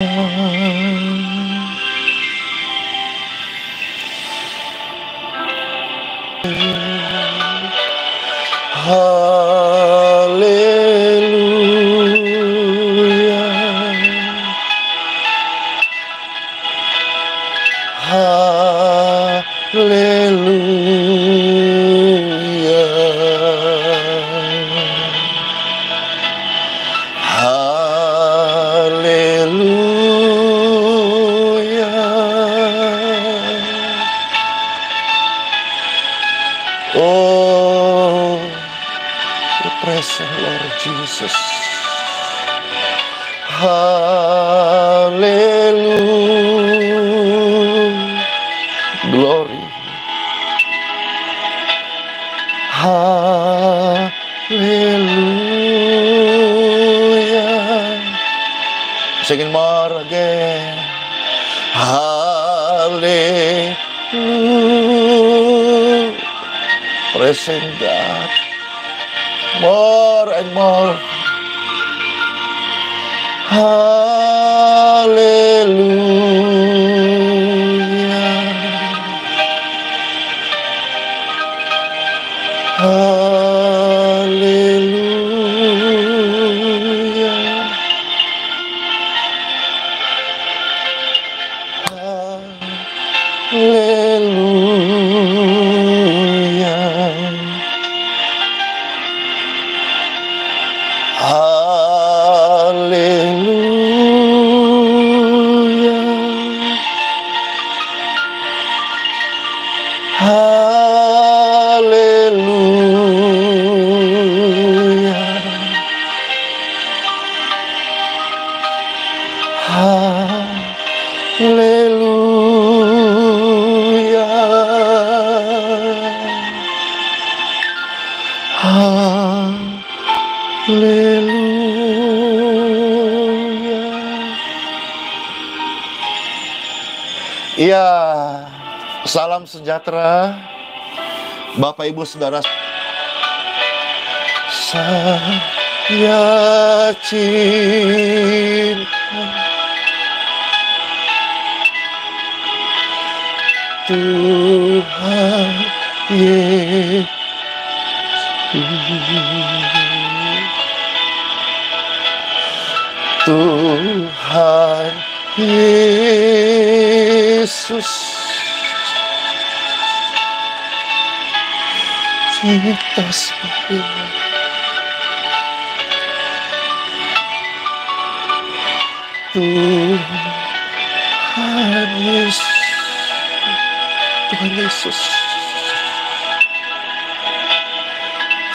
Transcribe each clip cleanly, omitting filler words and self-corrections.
Haleluya, haleluya, haleluya. Oh, we praise the Lord Jesus. Hallelujah, glory. Hallelujah. Sing it more again. Hallelujah. Praising God more and more. Hallelujah. Ya, salam sejahtera Bapak Ibu Saudara. Saya cinta Tuhan Yesus. Tuhan Yesus, cinta sempurna. Tuhan Yesus, Tuhan Yesus,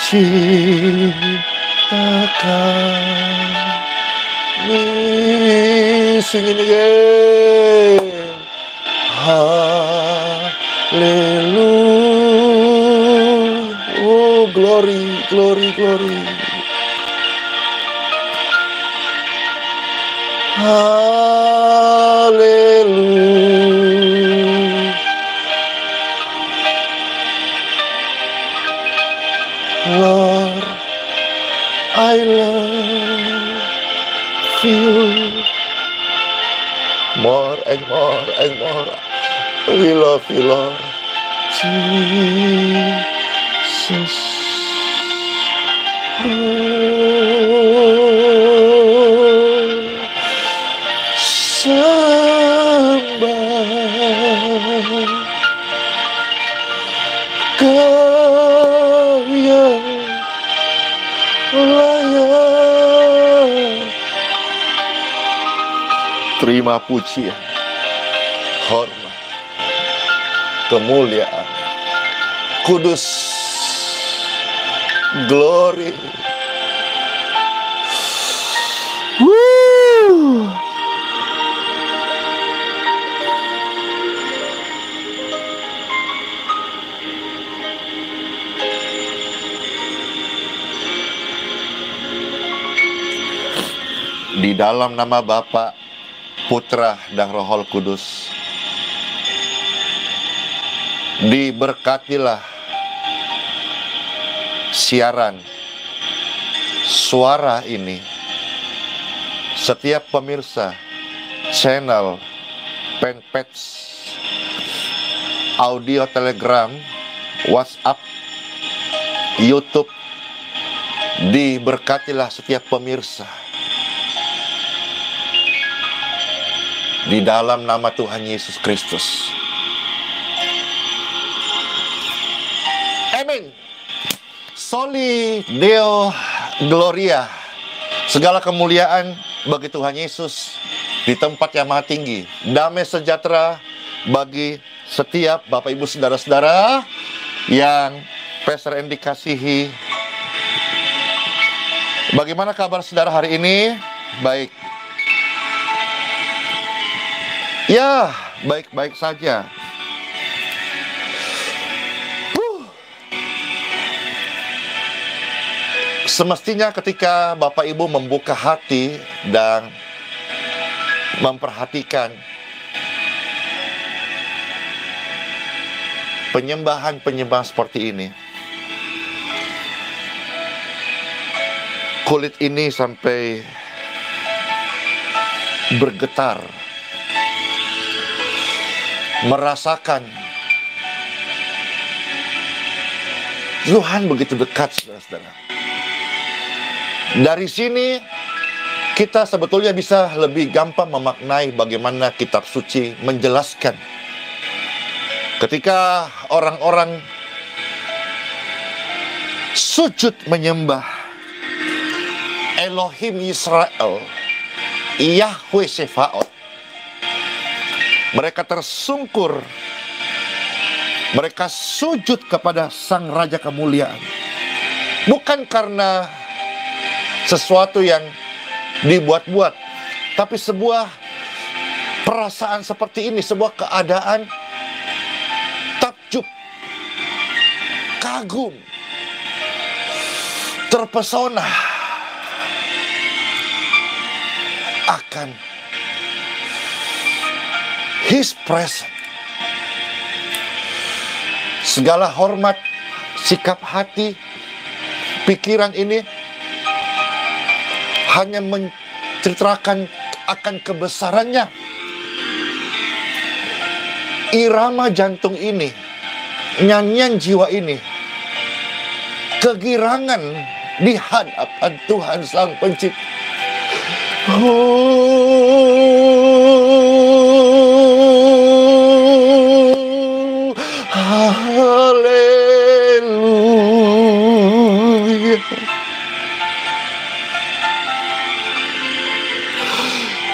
cintakan. Sing it again. Hallelujah. Oh, glory, glory, glory. Hallelujah. Lord, I love you more and more and more. We love you, Lord Jesus. Sembah Kau yang layak. Terima pujian, hormat, kemuliaan, kudus, glory. Woo! Di dalam nama Bapa, Putra, dan Roh Kudus, diberkatilah siaran suara ini, setiap pemirsa channel, fanpage, audio, Telegram, WhatsApp, YouTube. Diberkatilah setiap pemirsa. Di dalam nama Tuhan Yesus Kristus. Amin. Soli Deo Gloria. Segala kemuliaan bagi Tuhan Yesus di tempat yang maha tinggi. Damai sejahtera bagi setiap Bapak Ibu saudara-saudara yang Pastor Andy kasihi. Bagaimana kabar saudara hari ini? Baik. Ya, baik-baik saja. Semestinya ketika Bapak Ibu membuka hati dan memperhatikan penyembahan-penyembahan seperti ini, kulit ini sampai bergetar, merasakan Tuhan begitu dekat, saudara-saudara. Dari sini kita sebetulnya bisa lebih gampang memaknai bagaimana kitab suci menjelaskan ketika orang-orang sujud menyembah Elohim Israel, Yahweh Sefaot. Mereka tersungkur, mereka sujud kepada Sang Raja Kemuliaan. Bukan karena sesuatu yang dibuat-buat, tapi sebuah perasaan seperti ini, sebuah keadaan takjub, kagum, terpesona akan His presence. Segala hormat, sikap hati, pikiran ini hanya menceritakan akan kebesarannya. Irama jantung ini, nyanyian jiwa ini, kegirangan di hadapan Tuhan Sang Pencipta. Haleluya.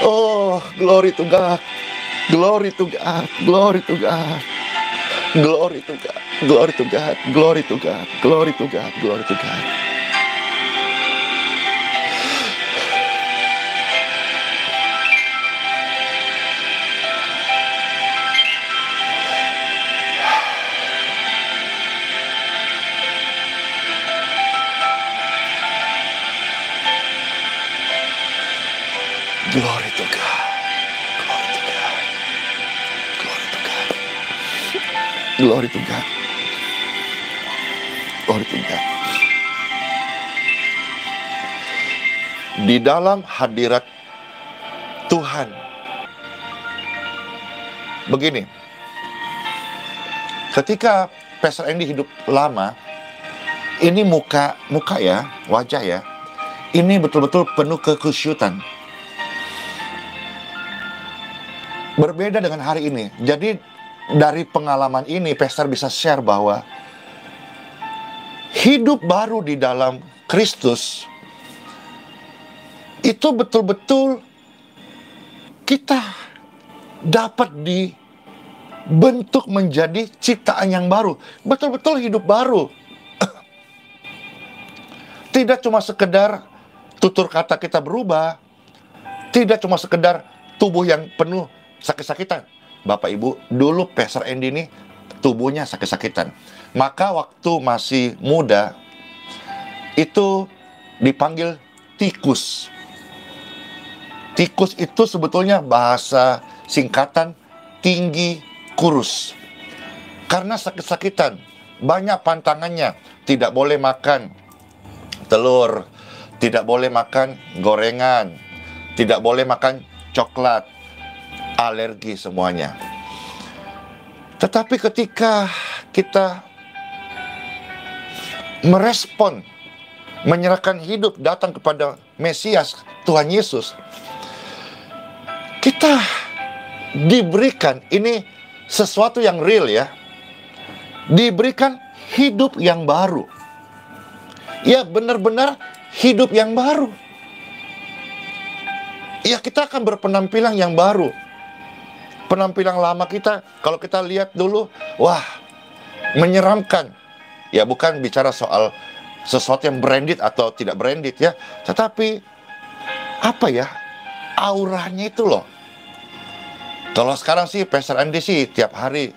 Oh, glory to God. Glory to God. Glory to God. Glory to God. Glory to God. Glory to God. Glory to God. Glory to God. Glory to God. Glory to God. Glory to God. Glory to God. Glory to God. Di dalam hadirat Tuhan. Begini. Ketika Pastor Andy hidup lama, ini muka ya, wajah ya. Ini betul-betul penuh kekusyutan. Berbeda dengan hari ini. Jadi dari pengalaman ini Pastor bisa share bahwa hidup baru di dalam Kristus itu betul-betul kita dapat dibentuk menjadi ciptaan yang baru. Betul-betul hidup baru. Tidak cuma sekedar tutur kata kita berubah. Tidak cuma sekedar tubuh yang penuh sakit-sakitan. Bapak Ibu, dulu Pastor Andy ini tubuhnya sakit-sakitan. Maka waktu masih muda, itu dipanggil tikus. Tikus itu sebetulnya bahasa singkatan tinggi kurus. Karena sakit-sakitan, banyak pantangannya. Tidak boleh makan telur, tidak boleh makan gorengan, tidak boleh makan coklat, alergi semuanya. Tetapi ketika kita merespon, menyerahkan hidup datang kepada Mesias, Tuhan Yesus, kita diberikan, ini sesuatu yang real ya, diberikan hidup yang baru. Ya, benar-benar hidup yang baru. Ya, kita akan berpenampilan yang baru. Penampilan lama kita, kalau kita lihat dulu, wah, menyeramkan. Ya, bukan bicara soal sesuatu yang branded atau tidak branded ya, tetapi apa ya, auranya itu loh. Kalau sekarang sih Pastor Andy sih tiap hari,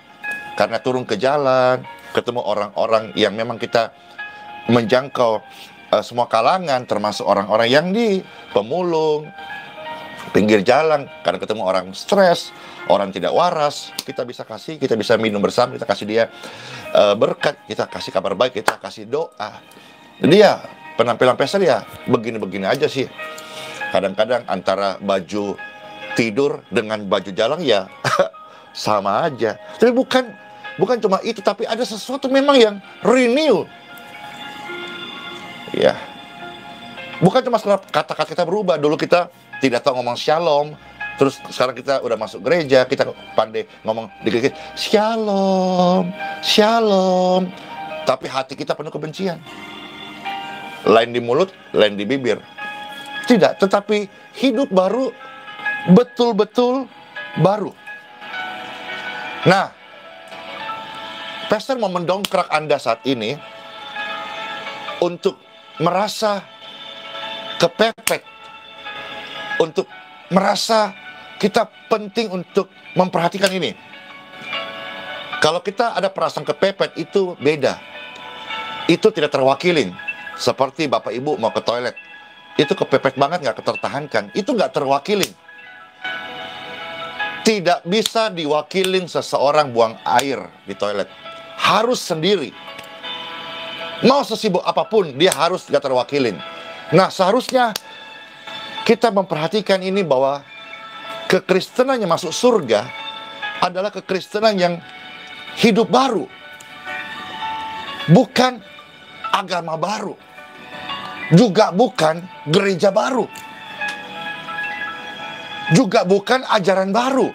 karena turun ke jalan, ketemu orang-orang yang memang kita menjangkau semua kalangan, termasuk orang-orang yang di pemulung, pinggir jalan, karena ketemu orang stres, orang tidak waras, kita bisa kasih, kita bisa minum bersama, kita kasih dia berkat, kita kasih kabar baik, kita kasih doa. Jadi ya, penampilan Pastor ya begini-begini aja sih. Kadang-kadang antara baju tidur dengan baju jalan ya sama aja. Tapi bukan cuma itu, tapi ada sesuatu memang yang renew. Ya. Bukan cuma kata-kata kita berubah. Dulu kita tidak tahu ngomong shalom. Terus sekarang kita udah masuk gereja, kita pandai ngomong dikit-dikit shalom, shalom. Tapi hati kita penuh kebencian. Lain di mulut, lain di bibir. Tidak, tetapi hidup baru, betul-betul baru. Nah, Pastor mau mendongkrak Anda saat ini untuk merasa kepepet, untuk merasa kita penting untuk memperhatikan ini. Kalau kita ada perasaan kepepet, itu beda. Itu tidak terwakilin. Seperti Bapak Ibu mau ke toilet, itu kepepet banget, nggak ketertahankan. Itu nggak terwakilin. Tidak bisa diwakilin seseorang buang air di toilet. Harus sendiri. Mau sesibuk apapun, dia harus nggak terwakilin. Nah, seharusnya kita memperhatikan ini, bahwa kekristenan yang masuk surga adalah kekristenan yang hidup baru. Bukan agama baru. Juga bukan gereja baru. Juga bukan ajaran baru.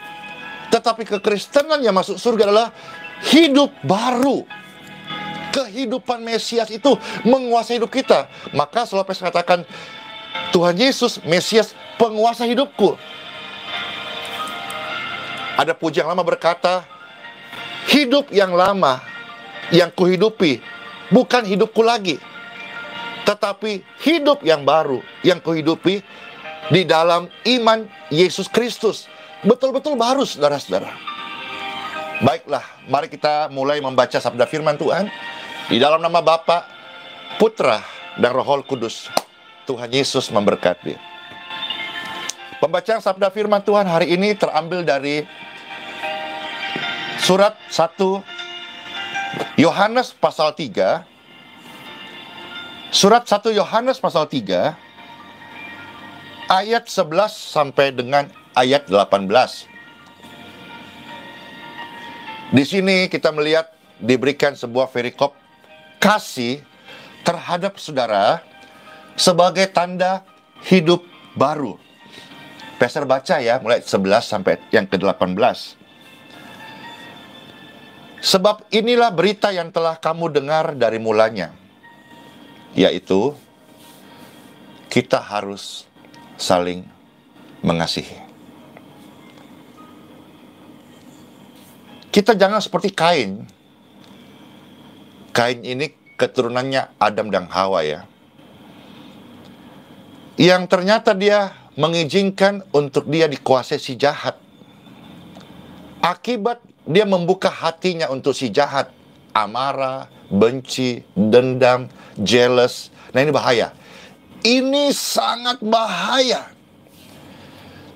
Tetapi kekristenan yang masuk surga adalah hidup baru. Kehidupan Mesias itu menguasai hidup kita. Maka selalu Petrus katakan, Tuhan Yesus, Mesias, penguasa hidupku. Ada pujian lama berkata, hidup yang lama yang kuhidupi bukan hidupku lagi, tetapi hidup yang baru yang kuhidupi di dalam iman Yesus Kristus. Betul-betul baru, saudara-saudara. Baiklah, mari kita mulai membaca sabda firman Tuhan. Di dalam nama Bapa, Putra, dan Roh Kudus. Tuhan Yesus memberkati. Pembacaan sabda firman Tuhan hari ini terambil dari surat 1 Yohanes pasal 3. Surat 1 Yohanes pasal 3 ayat 11 sampai dengan ayat 18. Di sini kita melihat diberikan sebuah perikop kasih terhadap saudara sebagai tanda hidup baru. Pastor baca ya, mulai 11 sampai yang ke-18. Sebab inilah berita yang telah kamu dengar dari mulanya, yaitu kita harus saling mengasihi. Kita jangan seperti Kain. Kain ini keturunannya Adam dan Hawa ya, yang ternyata dia mengizinkan untuk dia dikuasai si jahat. Akibat dia membuka hatinya untuk si jahat, amarah, benci, dendam, jealous. Nah, ini bahaya. Ini sangat bahaya.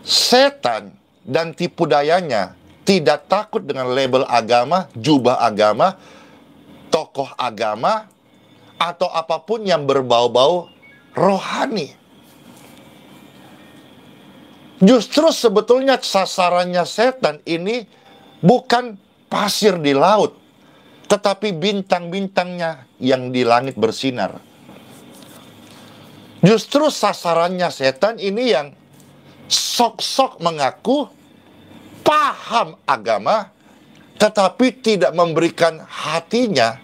Setan dan tipu dayanya tidak takut dengan label agama, jubah agama, tokoh agama, atau apapun yang berbau-bau rohani. Justru sebetulnya sasarannya setan ini bukan pasir di laut, tetapi bintang-bintangnya yang di langit bersinar. Justru sasarannya setan ini yang sok-sok mengaku paham agama, tetapi tidak memberikan hatinya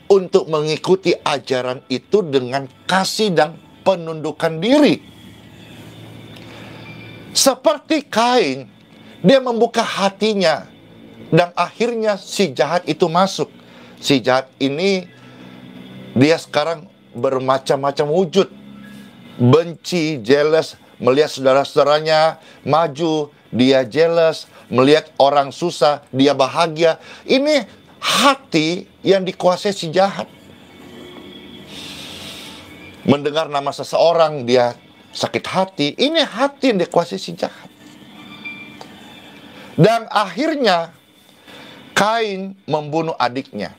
untuk mengikuti ajaran itu dengan kasih dan penundukan diri. Seperti Kain, dia membuka hatinya, dan akhirnya si jahat itu masuk. Si jahat ini, dia sekarang bermacam-macam wujud. Benci, jealous, melihat saudara-saudaranya maju, dia jealous, melihat orang susah, dia bahagia. Ini hati yang dikuasai si jahat. Mendengar nama seseorang, dia sakit hati. Ini hati yang dikuasai si jahat. Dan akhirnya Kain membunuh adiknya.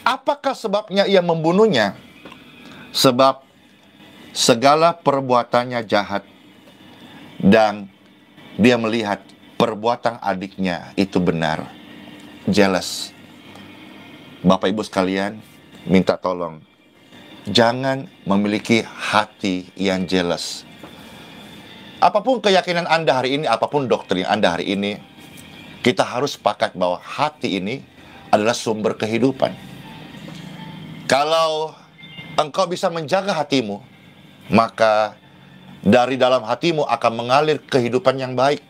Apakah sebabnya ia membunuhnya? Sebab segala perbuatannya jahat, dan dia melihat perbuatan adiknya itu benar. Jealous. Bapak Ibu sekalian, minta tolong, jangan memiliki hati yang jealous. Apapun keyakinan Anda hari ini, apapun doktrin Anda hari ini, kita harus sepakat bahwa hati ini adalah sumber kehidupan. Kalau engkau bisa menjaga hatimu, maka dari dalam hatimu akan mengalir kehidupan yang baik.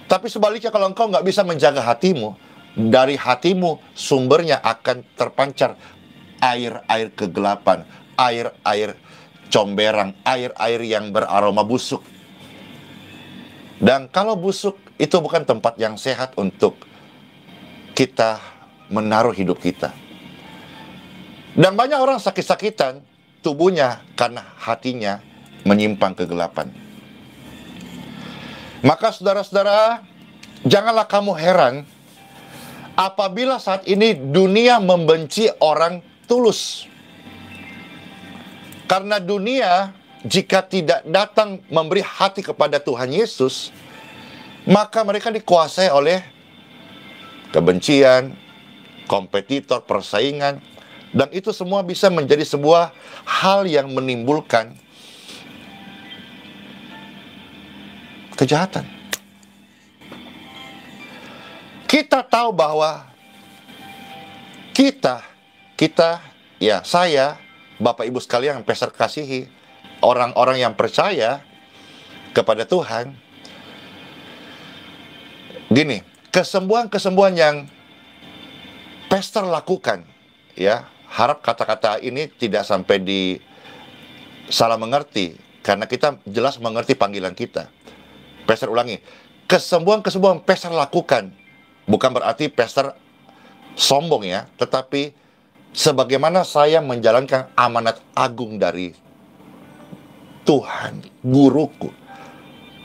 Tapi sebaliknya, kalau engkau nggak bisa menjaga hatimu, dari hatimu sumbernya akan terpancar air-air kegelapan, air-air comberang, air-air yang beraroma busuk. Dan kalau busuk, itu bukan tempat yang sehat untuk kita menaruh hidup kita. Dan banyak orang sakit-sakitan tubuhnya karena hatinya menyimpang kegelapan. Maka saudara-saudara, janganlah kamu heran apabila saat ini dunia membenci orang tulus. Karena dunia, jika tidak datang memberi hati kepada Tuhan Yesus, maka mereka dikuasai oleh kebencian, kompetitor, persaingan, dan itu semua bisa menjadi sebuah hal yang menimbulkan kejahatan. Kita tahu bahwa kita, ya saya, Bapak Ibu sekalian yang Pastor kasihi, orang-orang yang percaya kepada Tuhan, gini, kesembuhan-kesembuhan yang Pastor lakukan, ya, harap kata-kata ini tidak sampai di salah mengerti, karena kita jelas mengerti panggilan kita. Pastor ulangi, kesembuhan-kesembuhan Pastor lakukan, bukan berarti Pastor sombong ya, tetapi sebagaimana saya menjalankan amanat agung dari Tuhan, guruku,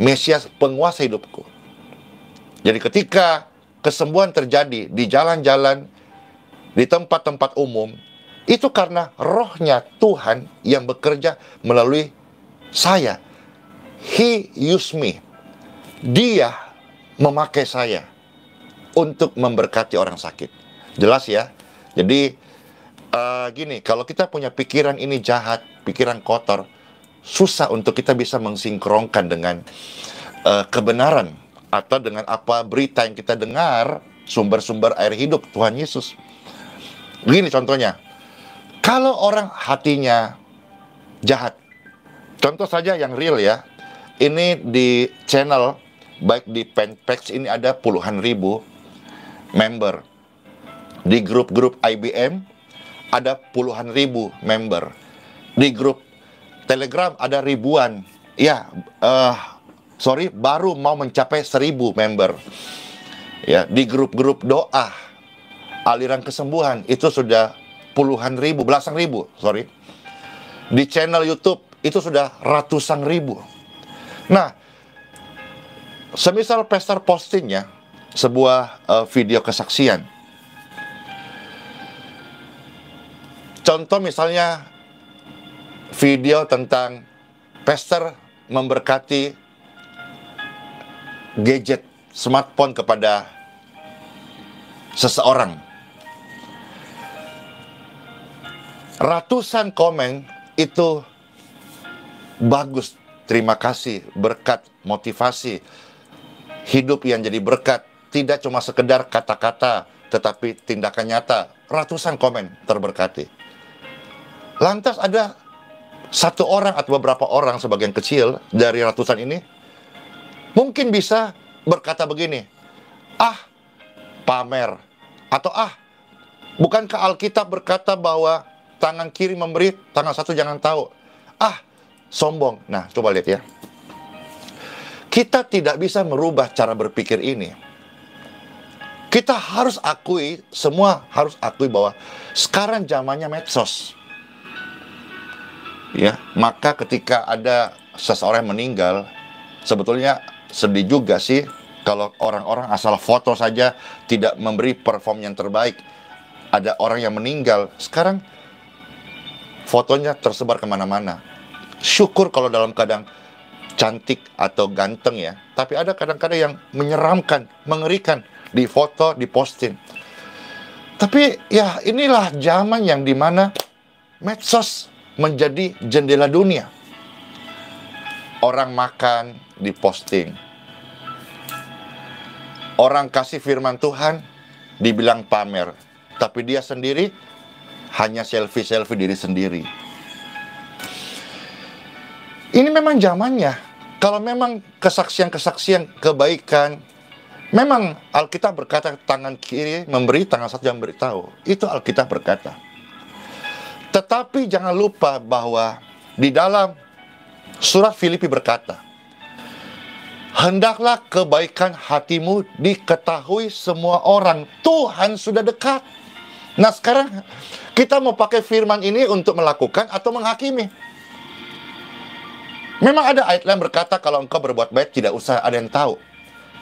Mesias, penguasa hidupku. Jadi ketika kesembuhan terjadi di jalan-jalan, di tempat-tempat umum, itu karena rohnya Tuhan yang bekerja melalui saya. He used me. Dia memakai saya untuk memberkati orang sakit. Jelas ya? Jadi, gini, kalau kita punya pikiran ini jahat, pikiran kotor, susah untuk kita bisa mensinkronkan dengan kebenaran atau dengan apa berita yang kita dengar, sumber-sumber air hidup Tuhan Yesus. Begini contohnya, kalau orang hatinya jahat, contoh saja yang real ya, ini di channel, baik di Fanpage ini ada puluhan ribu member, di grup-grup IBM ada puluhan ribu member, di grup Telegram ada ribuan, ya, baru mau mencapai 1000 member, ya, di grup-grup doa, aliran kesembuhan, itu sudah puluhan ribu, belasan ribu, di channel YouTube itu sudah ratusan ribu. Nah, semisal Pastor postingnya sebuah video kesaksian, contoh misalnya video tentang Pastor memberkati gadget smartphone kepada seseorang. Ratusan komen itu bagus, terima kasih, berkat, motivasi, hidup yang jadi berkat, tidak cuma sekedar kata-kata, tetapi tindakan nyata. Ratusan komen terberkati. Lantas ada satu orang atau beberapa orang, sebagian kecil dari ratusan ini, mungkin bisa berkata begini, pamer, atau bukankah Alkitab berkata bahwa tangan kiri memberi, tangan satu jangan tahu. Sombong. Nah, coba lihat ya. Kita tidak bisa merubah cara berpikir ini. Kita harus akui, semua harus akui bahwa sekarang zamannya medsos. Ya, maka ketika ada seseorang yang meninggal, sebetulnya sedih juga sih kalau orang-orang asal foto saja, tidak memberi perform yang terbaik. Ada orang yang meninggal, sekarang fotonya tersebar kemana-mana. Syukur kalau dalam keadaan cantik atau ganteng ya. Tapi ada kadang-kadang yang menyeramkan, mengerikan, di foto, di posting. Tapi ya inilah zaman yang dimana medsos menjadi jendela dunia. Orang makan, diposting. Orang kasih firman Tuhan, dibilang pamer. Tapi dia sendiri hanya selfie-selfie diri sendiri. Ini memang zamannya. Kalau memang kesaksian-kesaksian kebaikan, memang Alkitab berkata tangan kiri memberi, tangan satu yang beritahu. Itu Alkitab berkata. Tetapi jangan lupa bahwa di dalam surat Filipi berkata, hendaklah kebaikan hatimu diketahui semua orang. Tuhan sudah dekat. Nah sekarang kita mau pakai firman ini untuk melakukan atau menghakimi. Memang ada ayat lain berkata kalau engkau berbuat baik tidak usah ada yang tahu.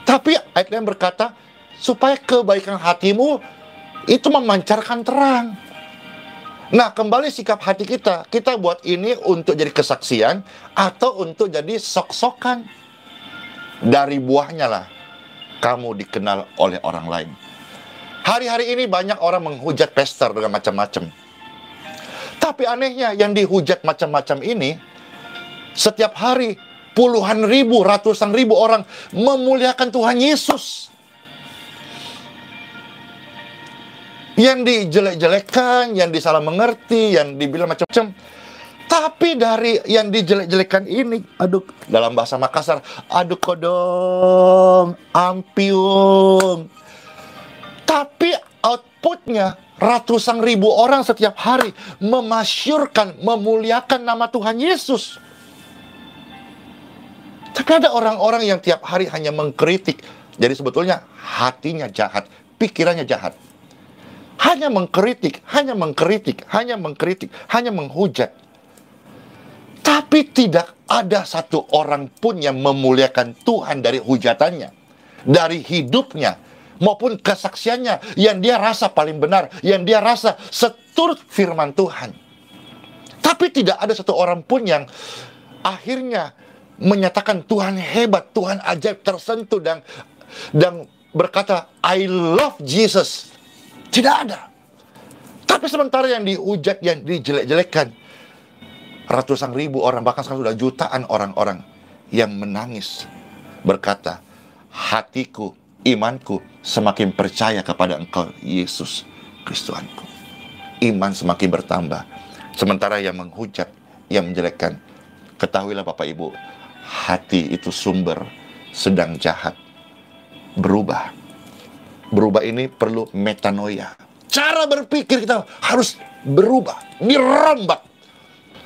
Tapi ayat lain berkata supaya kebaikan hatimu itu memancarkan terang. Nah kembali sikap hati kita. Kita buat ini untuk jadi kesaksian atau untuk jadi sok-sokan. Dari buahnya lah kamu dikenal oleh orang lain. Hari-hari ini banyak orang menghujat pastor dengan macam-macam. Tapi anehnya yang dihujat macam-macam ini, setiap hari puluhan ribu, ratusan ribu orang memuliakan Tuhan Yesus. Yang dijelek-jelekan, yang disalah mengerti, yang dibilang macam-macam. Tapi dari yang dijelek-jelekan ini, dalam bahasa Makassar, kodong, ampiung. Tapi outputnya ratusan ribu orang setiap hari memasyurkan, memuliakan nama Tuhan Yesus. Tapi ada orang-orang yang tiap hari hanya mengkritik. Jadi sebetulnya hatinya jahat, pikirannya jahat. Hanya mengkritik, hanya mengkritik, hanya mengkritik, hanya menghujat. Tapi tidak ada satu orang pun yang memuliakan Tuhan dari hujatannya, dari hidupnya, maupun kesaksiannya yang dia rasa paling benar, yang dia rasa seturut firman Tuhan. Tapi tidak ada satu orang pun yang akhirnya menyatakan Tuhan hebat, Tuhan ajaib, tersentuh dan berkata I love Jesus. Tidak ada. Tapi sementara yang dihujat, yang dijelek-jelekan, ratusan ribu orang, bahkan sekarang sudah jutaan orang-orang yang menangis berkata, hatiku, imanku semakin percaya kepada Engkau Yesus Kristus Tuhanku. Iman semakin bertambah. Sementara yang menghujat, yang menjelekkan, ketahuilah Bapak Ibu, hati itu sumber sedang jahat. Berubah. Berubah ini perlu metanoia. Cara berpikir kita harus berubah, dirombak.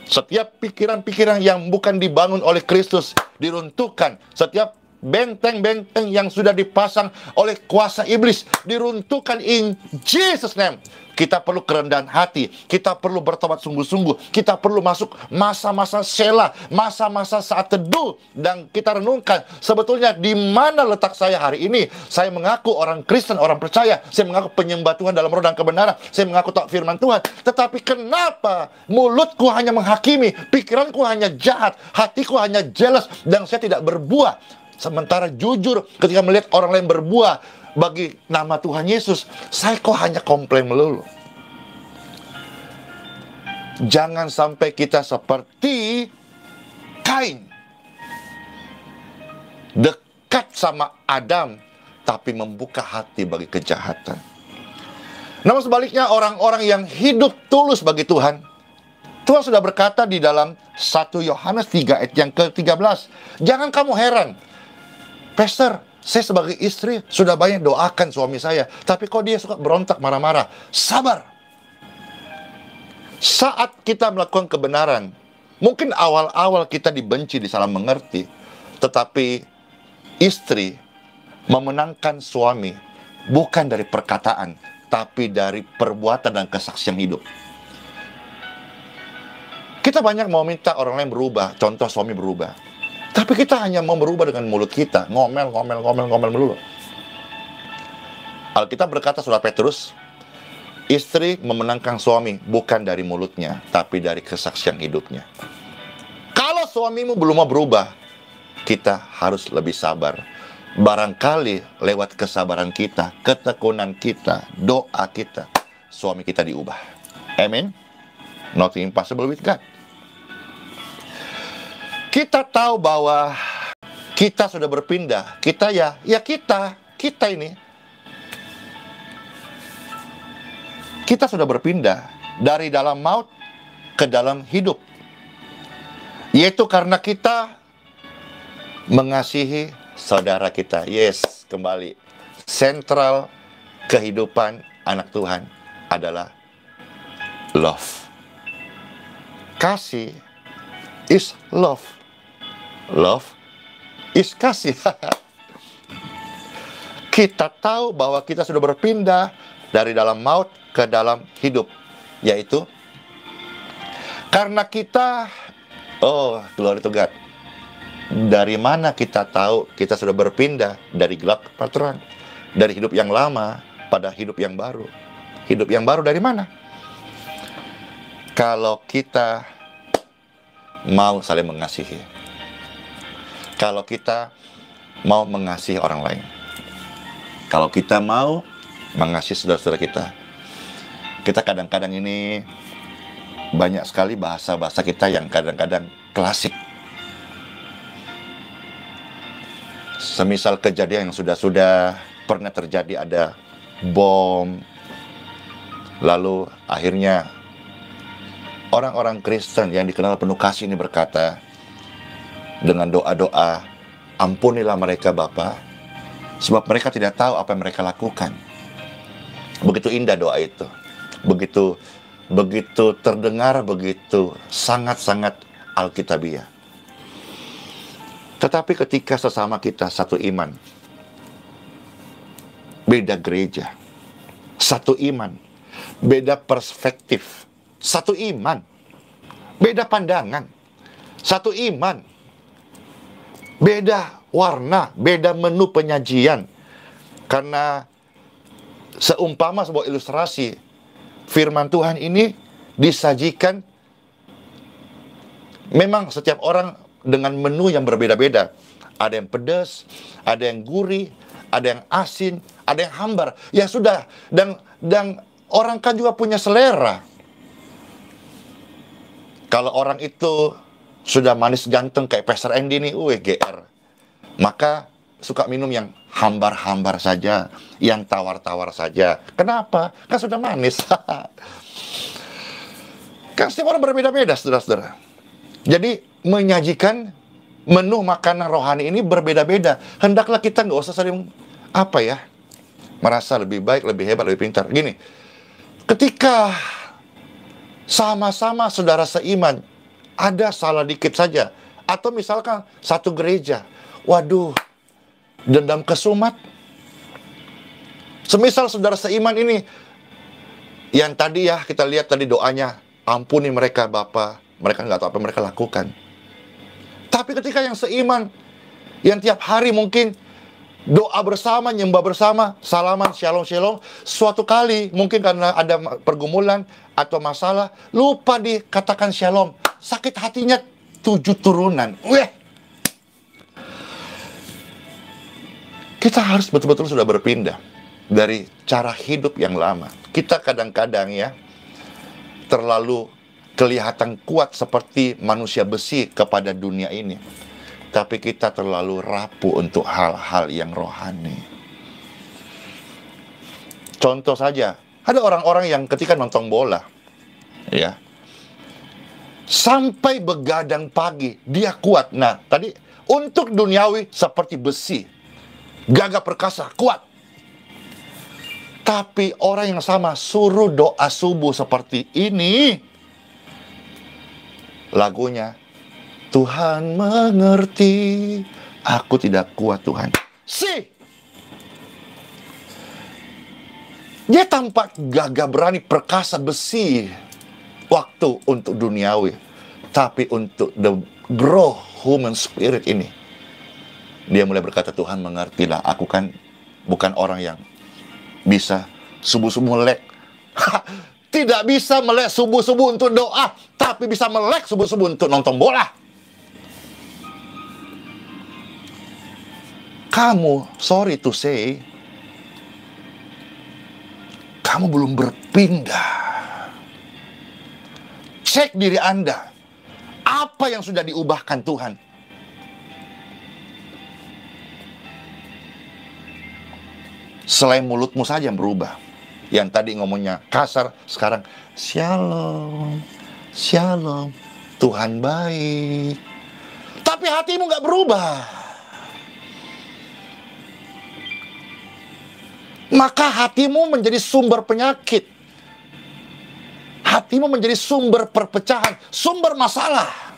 Setiap pikiran-pikiran yang bukan dibangun oleh Kristus diruntuhkan. Setiap benteng-benteng yang sudah dipasang oleh kuasa iblis diruntuhkan in Jesus name. Kita perlu kerendahan hati, kita perlu bertobat sungguh-sungguh, kita perlu masuk masa-masa sela, masa-masa saat teduh, dan kita renungkan sebetulnya di mana letak saya hari ini. Saya mengaku orang Kristen, orang percaya, saya mengaku penyembah Tuhan dalam roh dan kebenaran, saya mengaku taat firman Tuhan, tetapi kenapa mulutku hanya menghakimi, pikiranku hanya jahat, hatiku hanya jealous, dan saya tidak berbuah? Sementara jujur ketika melihat orang lain berbuah bagi nama Tuhan Yesus, saya kok hanya komplain melulu. Jangan sampai kita seperti Kain, dekat sama Adam, tapi membuka hati bagi kejahatan. Namun sebaliknya, orang-orang yang hidup tulus bagi Tuhan, Tuhan sudah berkata di dalam 1 Yohanes 3 ayat yang ke-13, jangan kamu heran, Pastor, saya sebagai istri sudah banyak doakan suami saya, tapi kok dia suka berontak, marah-marah. Sabar. Saat kita melakukan kebenaran, mungkin awal-awal kita dibenci, disalah mengerti, tetapi istri memenangkan suami bukan dari perkataan, tapi dari perbuatan dan kesaksian hidup. Kita banyak mau minta orang lain berubah, contoh suami berubah. Tapi kita hanya mau berubah dengan mulut kita, ngomel melulu. Alkitab berkata, surah Petrus, istri memenangkan suami bukan dari mulutnya, tapi dari kesaksian hidupnya. Kalau suamimu belum mau berubah, kita harus lebih sabar. Barangkali lewat kesabaran kita, ketekunan kita, doa kita, suami kita diubah. Amen. Nothing impossible with God. Kita tahu bahwa kita sudah berpindah. Kita ini. Kita sudah berpindah dari dalam maut ke dalam hidup. Yaitu karena kita mengasihi saudara kita. Yes, kembali. Sentral kehidupan anak Tuhan adalah love. Kasih is love. Love is kasih. Kita tahu bahwa kita sudah berpindah dari dalam maut ke dalam hidup, yaitu karena kita, oh glory to God. Dari mana kita tahu kita sudah berpindah dari gelap ke terang, dari hidup yang lama pada hidup yang baru? Hidup yang baru dari mana? Kalau kita mau saling mengasihi, kalau kita mau mengasihi orang lain, kalau kita mau mengasihi saudara-saudara kita. Kita kadang-kadang ini banyak sekali bahasa-bahasa kita yang kadang-kadang klasik. Semisal kejadian yang sudah pernah terjadi, ada bom, lalu akhirnya orang-orang Kristen yang dikenal penuh kasih ini berkata dengan doa-doa, ampunilah mereka Bapa, sebab mereka tidak tahu apa yang mereka lakukan. Begitu indah doa itu, begitu terdengar, begitu sangat-sangat alkitabiah. Tetapi ketika sesama kita satu iman, beda gereja, satu iman, beda perspektif, satu iman, beda pandangan, satu iman, beda warna, beda menu penyajian. Karena seumpama sebuah ilustrasi, firman Tuhan ini disajikan, memang setiap orang dengan menu yang berbeda-beda. Ada yang pedas, ada yang gurih, ada yang asin, ada yang hambar. Ya sudah, dan orang kan juga punya selera. Kalau orang itu sudah manis ganteng kayak Pastor Andy nih, GR, maka suka minum yang hambar-hambar saja, yang tawar-tawar saja. Kenapa? Kan sudah manis. Kan setiap orang berbeda-beda, saudara-saudara. Jadi menyajikan menu makanan rohani ini berbeda-beda. Hendaklah kita nggak usah sering merasa lebih baik, lebih hebat, lebih pintar. Gini, ketika sama-sama saudara seiman, ada salah dikit saja, atau misalkan satu gereja, waduh, dendam kesumat. Semisal saudara seiman ini, yang tadi ya kita lihat tadi doanya, ampuni mereka Bapa, mereka nggak tahu apa mereka lakukan. Tapi ketika yang seiman, yang tiap hari mungkin doa bersama, nyembah bersama, salaman, shalom, shalom, suatu kali mungkin karena ada pergumulan atau masalah, lupa dikatakan shalom, sakit hatinya 7 turunan. Kita harus betul-betul sudah berpindah dari cara hidup yang lama. Kita kadang-kadang ya terlalu kelihatan kuat seperti manusia besi kepada dunia ini, tapi kita terlalu rapuh untuk hal-hal yang rohani. Contoh saja, ada orang-orang yang ketika nonton bola, ya, sampai begadang pagi, dia kuat. Nah, tadi untuk duniawi seperti besi, gagah perkasa, kuat. Tapi orang yang sama suruh doa subuh seperti ini, lagunya, Tuhan mengerti, aku tidak kuat Tuhan. Dia tampak gagah berani, perkasa besi waktu untuk duniawi. Tapi untuk the grow human spirit ini, dia mulai berkata, Tuhan mengertilah, aku kan bukan orang yang bisa subuh-subuh melek. Tidak bisa melek subuh-subuh untuk doa, tapi bisa melek subuh-subuh untuk nonton bola. Kamu, sorry to say, kamu belum berpindah. Cek diri Anda, apa yang sudah diubahkan Tuhan? Selain mulutmu saja yang berubah. Yang tadi ngomongnya kasar, sekarang shalom, shalom, Tuhan baik. Tapi hatimu nggak berubah. Maka hatimu menjadi sumber penyakit. Hatimu menjadi sumber perpecahan, sumber masalah.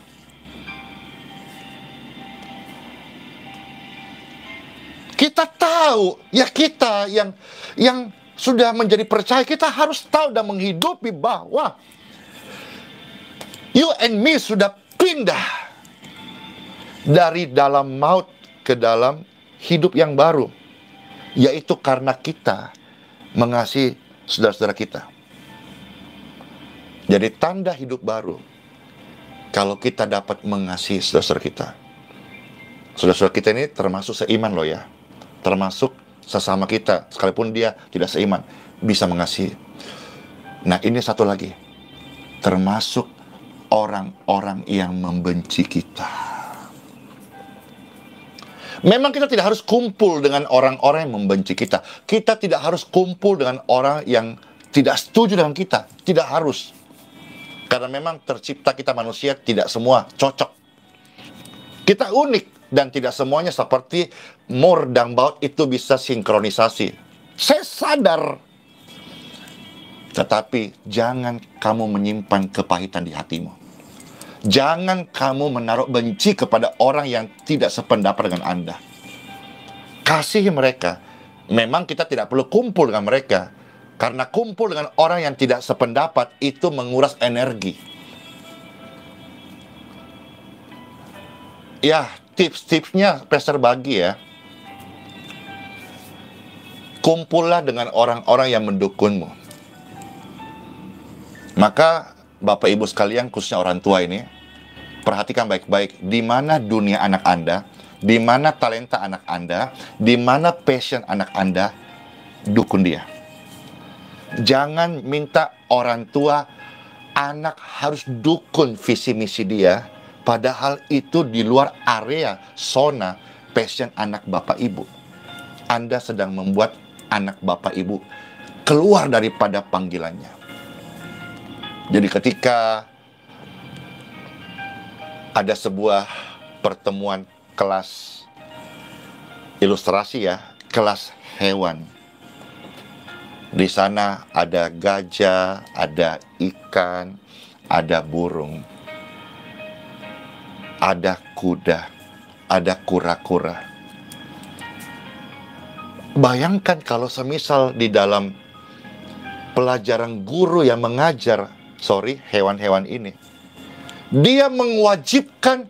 Kita tahu, ya kita yang sudah menjadi percaya, kita harus tahu dan menghidupi bahwa you and me sudah pindah dari dalam maut ke dalam hidup yang baru. Yaitu karena kita mengasihi saudara-saudara kita. Jadi tanda hidup baru, kalau kita dapat mengasihi saudara-saudara kita. Saudara-saudara kita ini termasuk seiman loh ya. Termasuk sesama kita, sekalipun dia tidak seiman, bisa mengasihi. Nah, ini satu lagi, termasuk orang-orang yang membenci kita. Memang kita tidak harus kumpul dengan orang-orang yang membenci kita. Kita tidak harus kumpul dengan orang yang tidak setuju dengan kita. Tidak harus. Karena memang tercipta kita manusia tidak semua cocok. Kita unik. Dan tidak semuanya seperti Moore dan Baut itu bisa sinkronisasi. Saya sadar. Tetapi jangan kamu menyimpan kepahitan di hatimu. Jangan kamu menaruh benci kepada orang yang tidak sependapat dengan Anda. Kasihi mereka. Memang kita tidak perlu kumpul dengan mereka. Karena kumpul dengan orang yang tidak sependapat itu menguras energi. Ya, tips-tipsnya Pastor bagi ya. Kumpullah dengan orang-orang yang mendukungmu. Maka Bapak Ibu sekalian, khususnya orang tua ini, perhatikan baik-baik di mana dunia anak Anda, di mana talenta anak Anda, di mana passion anak Anda, dukung dia. Jangan minta orang tua, anak harus dukung visi misi dia, padahal itu di luar area zona passion anak Bapak Ibu. Anda sedang membuat anak Bapak Ibu keluar daripada panggilannya. Jadi ketika ada sebuah pertemuan kelas ilustrasi ya, kelas hewan. Di sana ada gajah, ada ikan, ada burung, ada kuda, ada kura-kura. Bayangkan kalau semisal di dalam pelajaran guru yang mengajar, hewan-hewan ini, dia mewajibkan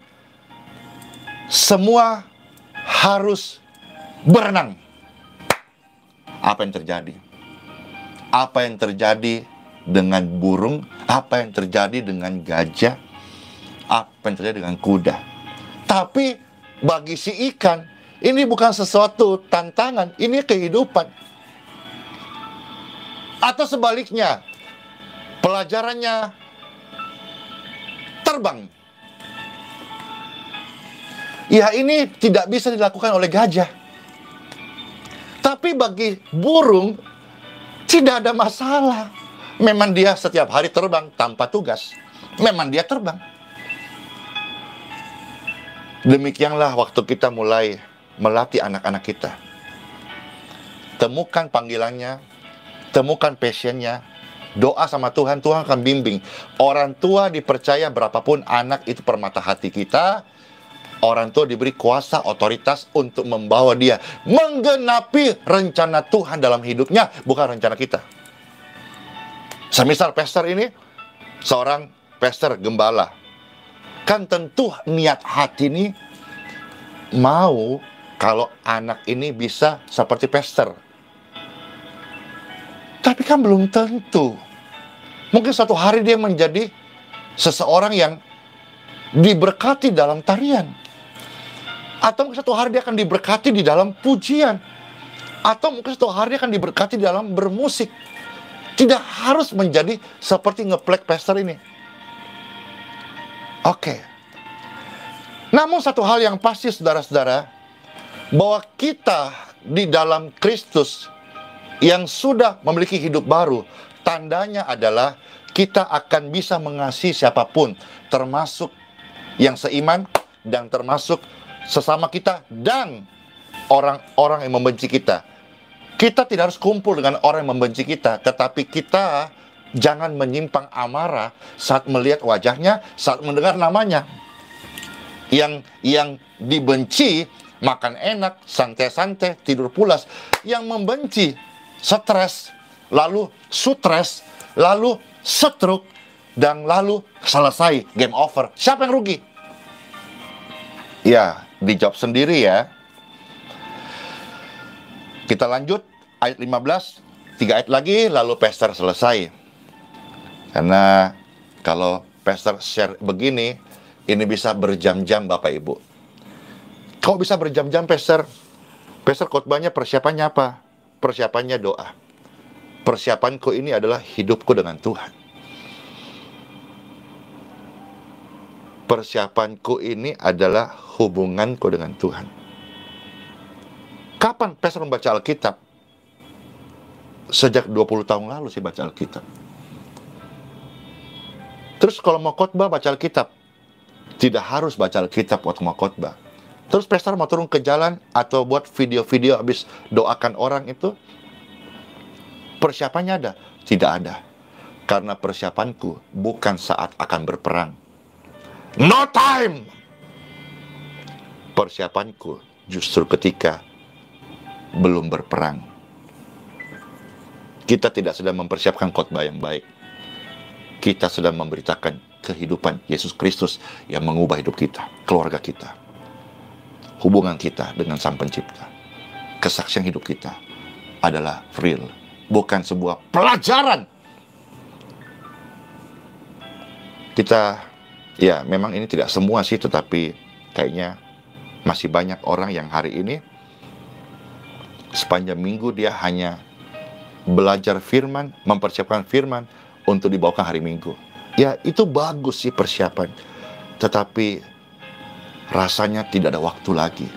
semua harus berenang. Apa yang terjadi? Apa yang terjadi dengan burung? Apa yang terjadi dengan gajah? Apa yang terjadi dengan kuda? Tapi bagi si ikan, ini bukan sesuatu tantangan, ini kehidupan. Atau sebaliknya, pelajarannya terbang. Ya, ini tidak bisa dilakukan oleh gajah. Tapi bagi burung, tidak ada masalah. Memang dia setiap hari terbang tanpa tugas. Memang dia terbang. Demikianlah waktu kita mulai melatih anak-anak kita. Temukan panggilannya, temukan passionnya, doa sama Tuhan, Tuhan akan bimbing. Orang tua dipercaya berapapun anak itu permata hati kita. Orang tua diberi kuasa, otoritas untuk membawa dia menggenapi rencana Tuhan dalam hidupnya, bukan rencana kita. Semisal pastor ini, seorang pastor gembala, kan tentu niat hati ini mau kalau anak ini bisa seperti pastor. Tapi kan belum tentu. Mungkin suatu hari dia menjadi seseorang yang diberkati dalam tarian. Atau mungkin suatu hari dia akan diberkati di dalam pujian. Atau mungkin suatu hari dia akan diberkati di dalam bermusik. Tidak harus menjadi seperti ngeplek pastor ini. Oke. Namun satu hal yang pasti saudara-saudara, bahwa kita di dalam Kristus yang sudah memiliki hidup baru, tandanya adalah kita akan bisa mengasihi siapapun, termasuk yang seiman dan termasuk sesama kita dan orang-orang yang membenci kita. Kita tidak harus kumpul dengan orang yang membenci kita, tetapi kita jangan menyimpang amarah saat melihat wajahnya, saat mendengar namanya. Yang dibenci makan enak, santai-santai, tidur pulas. Yang membenci stres, lalu stres, lalu stroke, dan lalu selesai, game over. Siapa yang rugi? Ya, dijawab sendiri ya. Kita lanjut ayat 15, 3 ayat lagi lalu pastor selesai. Karena kalau pastor share begini, ini bisa berjam-jam Bapak Ibu. Kok bisa berjam-jam pastor? Pastor khotbahnya persiapannya apa? Persiapannya doa. Persiapanku ini adalah hidupku dengan Tuhan. Persiapanku ini adalah hubunganku dengan Tuhan. Kapan pastor membaca Alkitab? Sejak 20 tahun lalu sih baca Alkitab. Terus kalau mau khotbah baca Alkitab. Tidak harus baca Alkitab waktu mau khotbah. Terus pastor mau turun ke jalan atau buat video-video habis doakan orang itu, persiapannya ada? Tidak ada. Karena persiapanku bukan saat akan berperang. No time! Persiapanku justru ketika belum berperang. Kita tidak sedang mempersiapkan khotbah yang baik. Kita sedang memberitakan kehidupan Yesus Kristus yang mengubah hidup kita, keluarga kita, hubungan kita dengan Sang Pencipta. Kesaksian hidup kita adalah real, bukan sebuah pelajaran. Kita, ya memang ini tidak semua sih, tetapi kayaknya masih banyak orang yang hari ini sepanjang minggu dia hanya belajar firman, mempersiapkan firman untuk dibawakan hari Minggu. Ya, itu bagus sih persiapan. Tetapi rasanya tidak ada waktu lagi.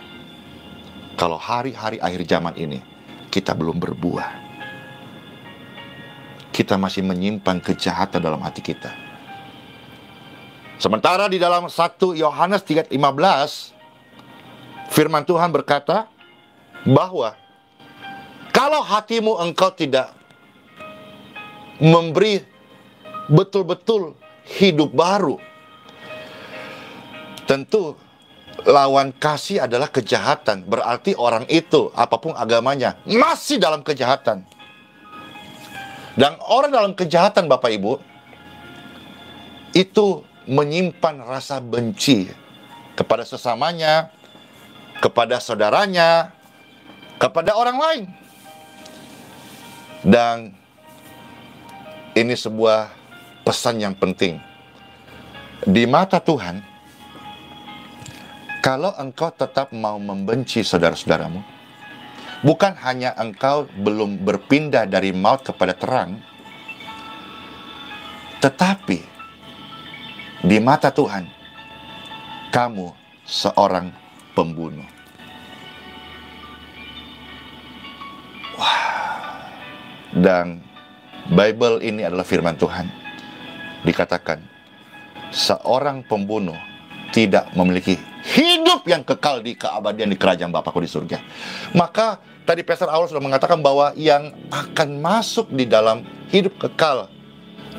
Kalau hari-hari akhir zaman ini kita belum berbuah. Kita masih menyimpan kejahatan dalam hati kita. Sementara di dalam 1 Yohanes 3:15 firman Tuhan berkata bahwa kalau hatimu engkau tidak memberi betul-betul hidup baru, tentu lawan kasih adalah kejahatan. Berarti orang itu, apapun agamanya, masih dalam kejahatan. Dan orang dalam kejahatan, Bapak Ibu, itu menyimpan rasa benci kepada sesamanya, kepada saudaranya, kepada orang lain. Dan ini sebuah pesan yang penting. Di mata Tuhan, kalau engkau tetap mau membenci saudara-saudaramu, bukan hanya engkau belum berpindah dari maut kepada terang, tetapi di mata Tuhan, kamu seorang pembunuh. Wah. Dan Bible ini adalah firman Tuhan. Dikatakan, seorang pembunuh tidak memiliki hidup yang kekal di keabadian di kerajaan Bapakku di surga. Maka tadi Pastor Aul sudah mengatakan bahwa yang akan masuk di dalam hidup kekal,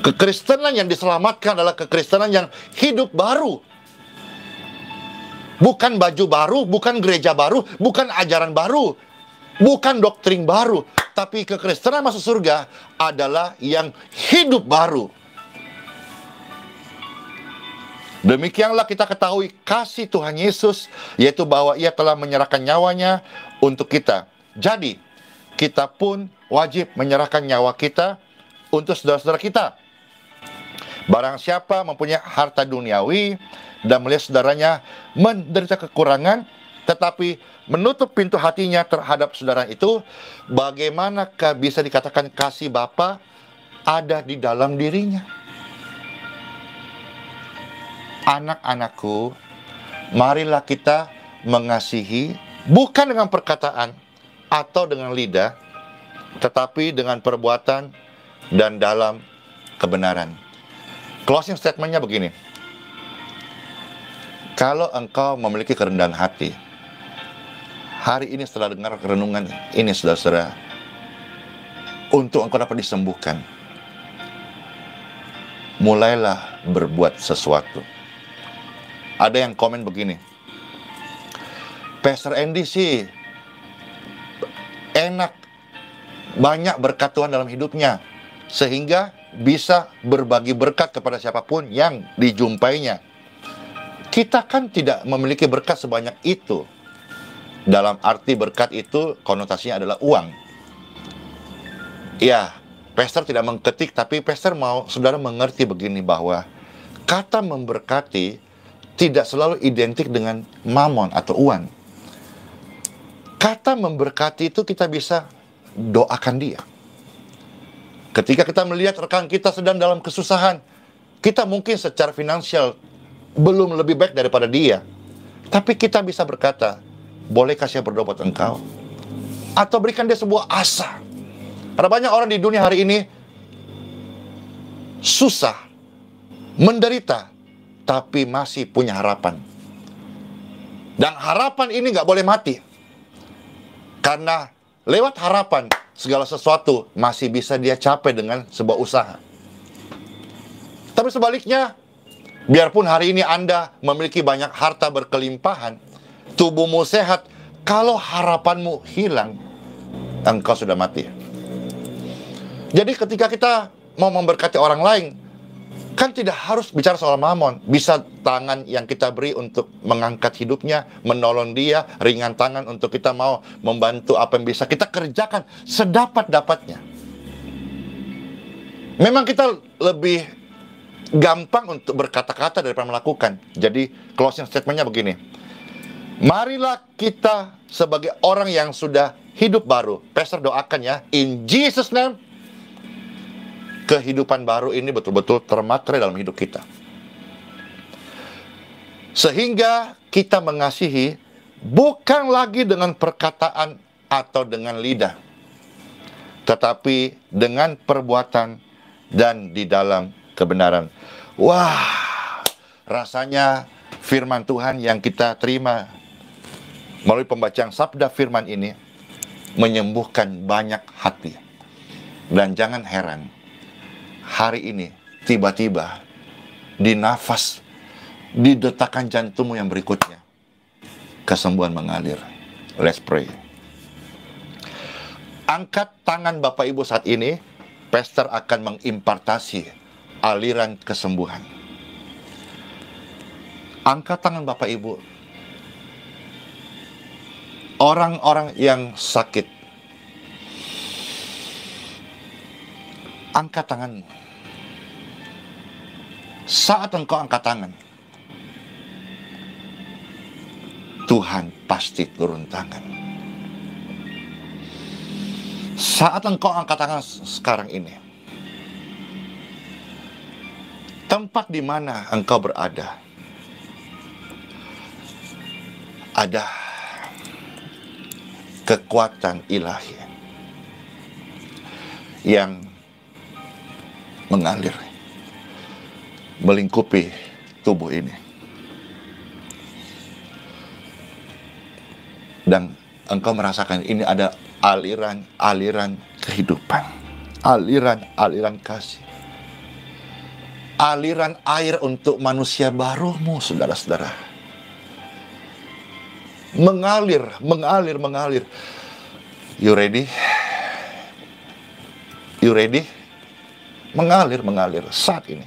kekristenan yang diselamatkan adalah kekristenan yang hidup baru. Bukan baju baru, bukan gereja baru, bukan ajaran baru, bukan doktrin baru. Tapi kekristenan masuk surga adalah yang hidup baru. Demikianlah kita ketahui kasih Tuhan Yesus, yaitu bahwa Ia telah menyerahkan nyawanya untuk kita. Jadi, kita pun wajib menyerahkan nyawa kita untuk saudara-saudara kita. Barang siapa mempunyai harta duniawi dan melihat saudaranya menderita kekurangan, tetapi menutup pintu hatinya terhadap saudara itu, bagaimanakah bisa dikatakan kasih Bapa ada di dalam dirinya? Anak-anakku, marilah kita mengasihi bukan dengan perkataan atau dengan lidah, tetapi dengan perbuatan dan dalam kebenaran. Closing statementnya begini. Kalau engkau memiliki kerendahan hati, hari ini setelah dengar renungan ini, saudara-saudara, untuk engkau dapat disembuhkan, mulailah berbuat sesuatu. Ada yang komen begini, Pastor Andy sih enak, banyak berkat Tuhan dalam hidupnya, sehingga bisa berbagi berkat kepada siapapun yang dijumpainya. Kita kan tidak memiliki berkat sebanyak itu. Dalam arti berkat itu konotasinya adalah uang. Ya, Pastor tidak mengketik, tapi Pastor mau saudara mengerti begini, bahwa kata memberkati tidak selalu identik dengan mamon atau uang. Kata memberkati itu kita bisa doakan dia. Ketika kita melihat rekan kita sedang dalam kesusahan, kita mungkin secara finansial belum lebih baik daripada dia, tapi kita bisa berkata, bolehkah saya berdoa buat engkau? Atau berikan dia sebuah asa. Ada banyak orang di dunia hari ini susah, menderita, tapi masih punya harapan. Dan harapan ini nggak boleh mati. Karena lewat harapan, segala sesuatu masih bisa dia capai dengan sebuah usaha. Tapi sebaliknya, biarpun hari ini Anda memiliki banyak harta berkelimpahan, tubuhmu sehat, kalau harapanmu hilang, engkau sudah mati. Jadi ketika kita mau memberkati orang lain, kan tidak harus bicara soal mamon. Bisa tangan yang kita beri untuk mengangkat hidupnya, menolong dia, ringan tangan untuk kita mau membantu apa yang bisa kita kerjakan sedapat-dapatnya. Memang kita lebih gampang untuk berkata-kata daripada melakukan. Jadi closing statementnya begini. Marilah kita sebagai orang yang sudah hidup baru, Pastor doakan ya, in Jesus name, kehidupan baru ini betul-betul termaterai dalam hidup kita. Sehingga kita mengasihi bukan lagi dengan perkataan atau dengan lidah, tetapi dengan perbuatan dan di dalam kebenaran. Wah, rasanya firman Tuhan yang kita terima melalui pembacaan sabda firman ini menyembuhkan banyak hati. Dan jangan heran, hari ini tiba-tiba di nafas, di detakan jantungmu yang berikutnya, kesembuhan mengalir. Let's pray. Angkat tangan Bapak Ibu saat ini, pastor akan mengimpartasi aliran kesembuhan. Angkat tangan Bapak Ibu. Orang-orang yang sakit, angkat tanganmu. Saat engkau angkat tangan, Tuhan pasti turun tangan. Saat engkau angkat tangan sekarang ini, tempat di mana engkau berada, ada kekuatan ilahi yang mengalir, melingkupi tubuh ini. Dan engkau merasakan ini ada aliran-aliran kehidupan, aliran-aliran kasih, aliran air untuk manusia barumu, saudara-saudara. Mengalir, mengalir, mengalir. You ready? You ready? Mengalir, mengalir saat ini.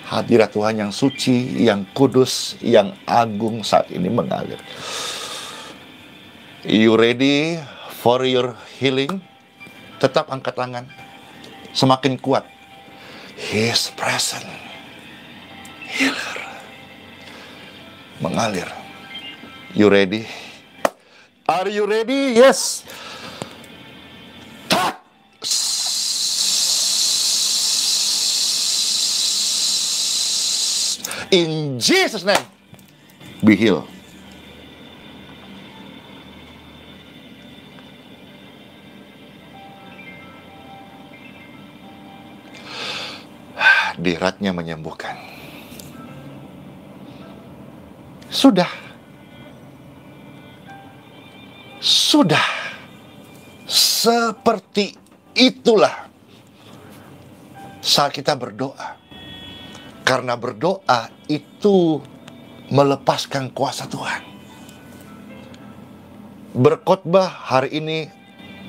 Hadirat Tuhan yang suci, yang kudus, yang agung saat ini mengalir. You ready for your healing? Tetap angkat tangan. Semakin kuat. His presence. Healer. Mengalir. You ready? Are you ready? Yes. In Jesus' name, be healed. Hadiratnya menyembuhkan. Sudah. Seperti itulah saat kita berdoa. Karena berdoa itu melepaskan kuasa Tuhan. Berkhotbah hari ini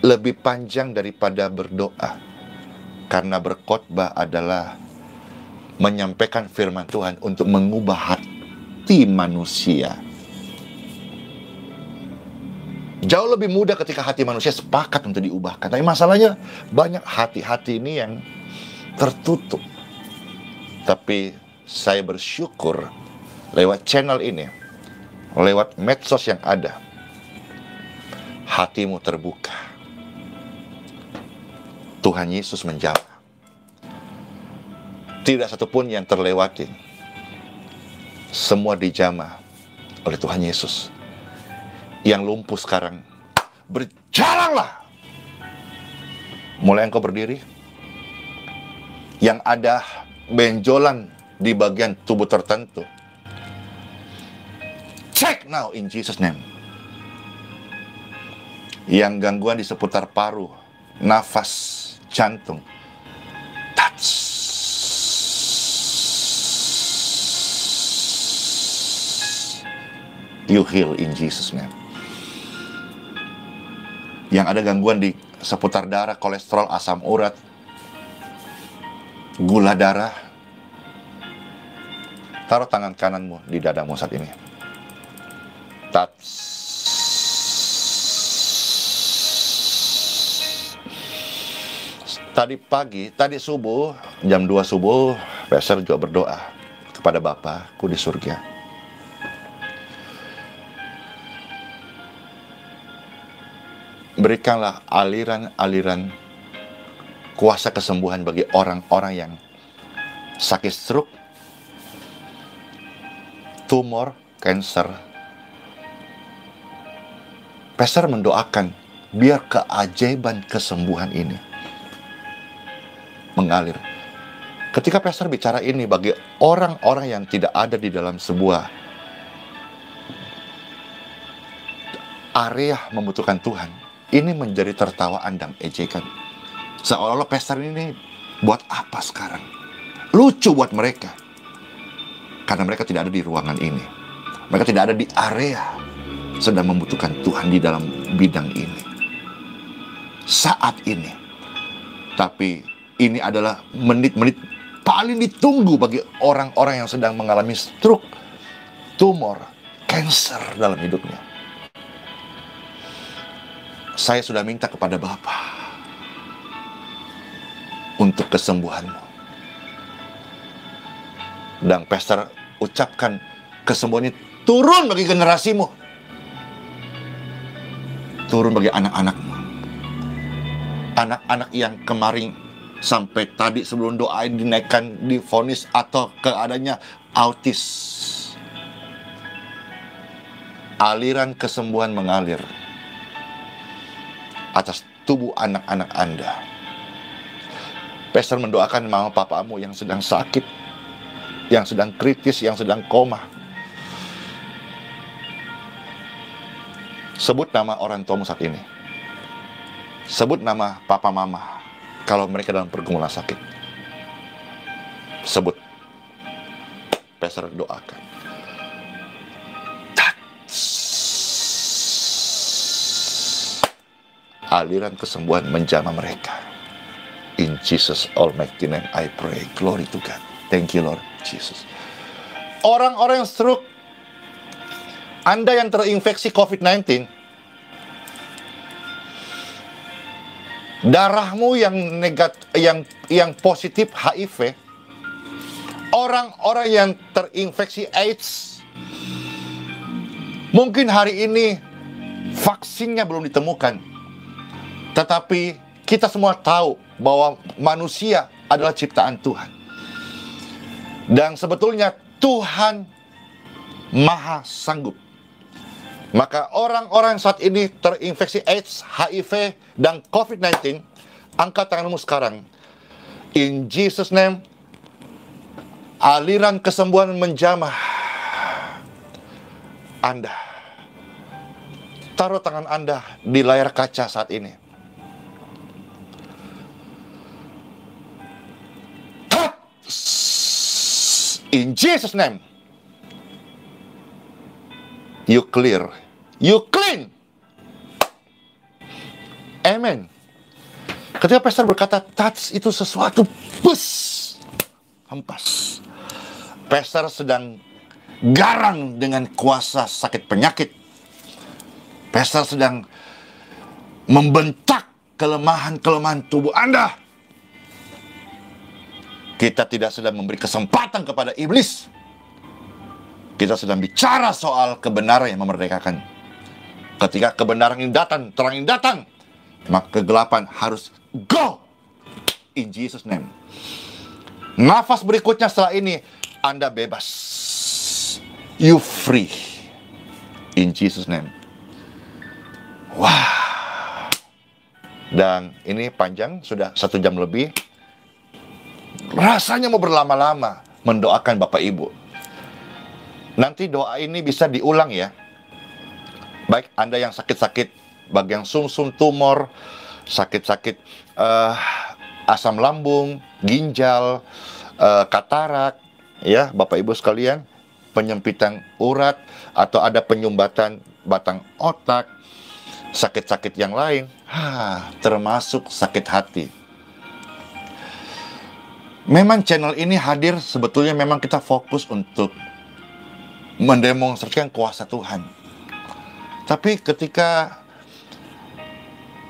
lebih panjang daripada berdoa. Karena berkhotbah adalah menyampaikan firman Tuhan untuk mengubah hati manusia. Jauh lebih mudah ketika hati manusia sepakat untuk diubahkan. Tapi masalahnya banyak hati-hati ini yang tertutup. Tapi saya bersyukur lewat channel ini, lewat medsos yang ada, hatimu terbuka. Tuhan Yesus menjawab. Tidak satupun yang terlewati. Semua dijamah oleh Tuhan Yesus. Yang lumpuh sekarang, berjalanlah. Mulai engkau berdiri. Yang ada benjolan di bagian tubuh tertentu, check now in Jesus' name. Yang gangguan di seputar paru, nafas, jantung, touch. You heal in Jesus' name. Yang ada gangguan di seputar darah, kolesterol, asam urat, gula darah, taruh tangan kananmu di dadamu saat ini. Touch. Tadi pagi, tadi subuh, jam 2 subuh, pastor juga berdoa kepada Bapakku di surga. Berikanlah aliran-aliran kuasa kesembuhan bagi orang-orang yang sakit stroke, tumor, kanker. Pastor mendoakan biar keajaiban kesembuhan ini mengalir. Ketika pastor bicara ini bagi orang-orang yang tidak ada di dalam sebuah area membutuhkan Tuhan, ini menjadi tertawaan dan ejekan. Seolah-olah pastor ini buat apa sekarang? Lucu buat mereka. Karena mereka tidak ada di ruangan ini. Mereka tidak ada di area sedang membutuhkan Tuhan di dalam bidang ini. Saat ini. Tapi ini adalah menit-menit paling ditunggu bagi orang-orang yang sedang mengalami stroke, tumor, cancer dalam hidupnya. Saya sudah minta kepada Bapa untuk kesembuhanmu. Dan Pastor ucapkan kesembuhan ini turun bagi generasimu. Turun bagi anak-anakmu. Anak-anak yang kemarin sampai tadi sebelum doa dinaikkan divonis atau keadaannya autis. Aliran kesembuhan mengalir atas tubuh anak-anak Anda. Pastor mendoakan mama papamu yang sedang sakit, yang sedang kritis, yang sedang koma. Sebut nama orang tuamu saat ini. Sebut nama papa mama kalau mereka dalam pergumulan sakit. Sebut. Pastor doakan. Aliran kesembuhan menjamah mereka. In Jesus almighty name I pray. Glory to God. Thank you Lord Jesus. Orang-orang yang stroke, Anda yang terinfeksi COVID-19, darahmu yang yang positif HIV, orang-orang yang terinfeksi AIDS, mungkin hari ini vaksinnya belum ditemukan, tetapi kita semua tahu bahwa manusia adalah ciptaan Tuhan. Dan sebetulnya Tuhan Maha Sanggup. Maka orang-orang saat ini terinfeksi AIDS, HIV, dan COVID-19, angkat tanganmu sekarang. In Jesus' name, aliran kesembuhan menjamah Anda. Taruh tangan Anda di layar kaca saat ini. In Jesus' name, you clear, you clean. Amen. Ketika Pastor berkata touch itu sesuatu, bus, hempas. Pastor sedang garang dengan kuasa sakit penyakit. Pastor sedang membentak kelemahan-kelemahan tubuh Anda. Kita tidak sedang memberi kesempatan kepada iblis. Kita sedang bicara soal kebenaran yang memerdekakan. Ketika kebenaran ini datang, terang ini datang, maka kegelapan harus go. In Jesus' name. Nafas berikutnya setelah ini, Anda bebas. You free. In Jesus' name. Wah. Dan ini panjang, sudah 1 jam lebih. Rasanya mau berlama-lama mendoakan Bapak Ibu. Nanti doa ini bisa diulang ya. Baik Anda yang sakit-sakit bagian sumsum tumor, sakit-sakit asam lambung, ginjal, katarak, ya Bapak Ibu sekalian, penyempitan urat, atau ada penyumbatan batang otak, sakit-sakit yang lain, termasuk sakit hati. Memang channel ini hadir sebetulnya memang kita fokus untuk mendemonstrasikan kuasa Tuhan. Tapi ketika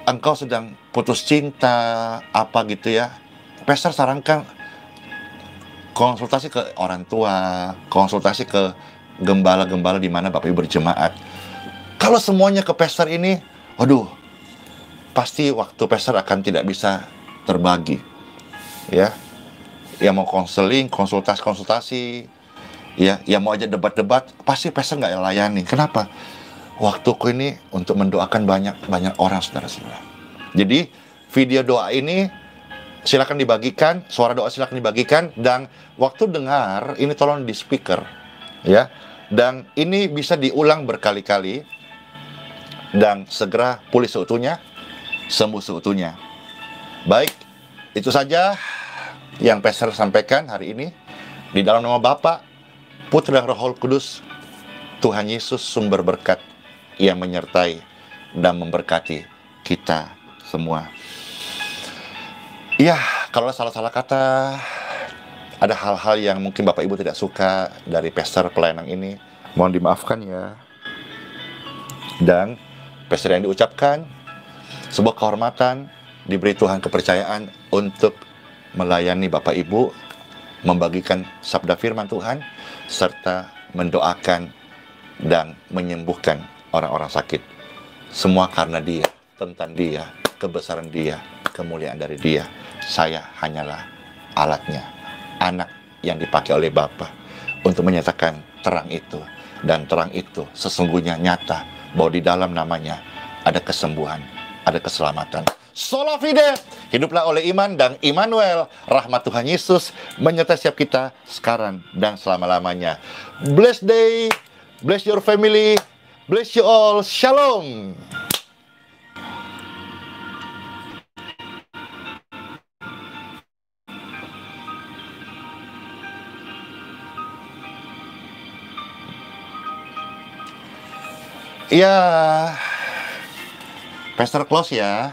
engkau sedang putus cinta, apa gitu ya, Pastor sarankan konsultasi ke orang tua, konsultasi ke gembala-gembala di mana Bapak Ibu berjemaat. Kalau semuanya ke Pastor ini, aduh, pasti waktu Pastor akan tidak bisa terbagi. Ya. Yang mau konseling, konsultasi, ya, yang mau aja debat-debat, pasti Pastor nggak layani. Kenapa? Waktuku ini untuk mendoakan banyak orang, saudara-saudara. Jadi, video doa ini silakan dibagikan, suara doa silakan dibagikan, dan waktu dengar, ini tolong di speaker, ya. Dan ini bisa diulang berkali-kali, dan segera pulih seutuhnya, sembuh seutuhnya. Baik, itu saja yang Pastor sampaikan hari ini. Di dalam nama Bapa, Putra dan Roh Kudus, Tuhan Yesus sumber berkat, yang menyertai dan memberkati kita semua. Ya, kalau salah-salah kata, ada hal-hal yang mungkin Bapak Ibu tidak suka dari pastor pelayanan ini, mohon dimaafkan ya. Dan pastor yang diucapkan sebuah kehormatan, diberi Tuhan kepercayaan untuk melayani Bapak Ibu, membagikan sabda firman Tuhan, serta mendoakan dan menyembuhkan orang-orang sakit. Semua karena Dia, tentang Dia, kebesaran Dia, kemuliaan dari Dia. Saya hanyalah alatnya, anak yang dipakai oleh Bapa untuk menyatakan terang itu. Dan terang itu sesungguhnya nyata bahwa di dalam namanya ada kesembuhan, ada keselamatan. Sola fide, hiduplah oleh iman dan Immanuel, rahmat Tuhan Yesus menyertai setiap kita sekarang dan selama-lamanya. Blessed day, bless your family, bless you all, shalom. Ya, Pastor close ya.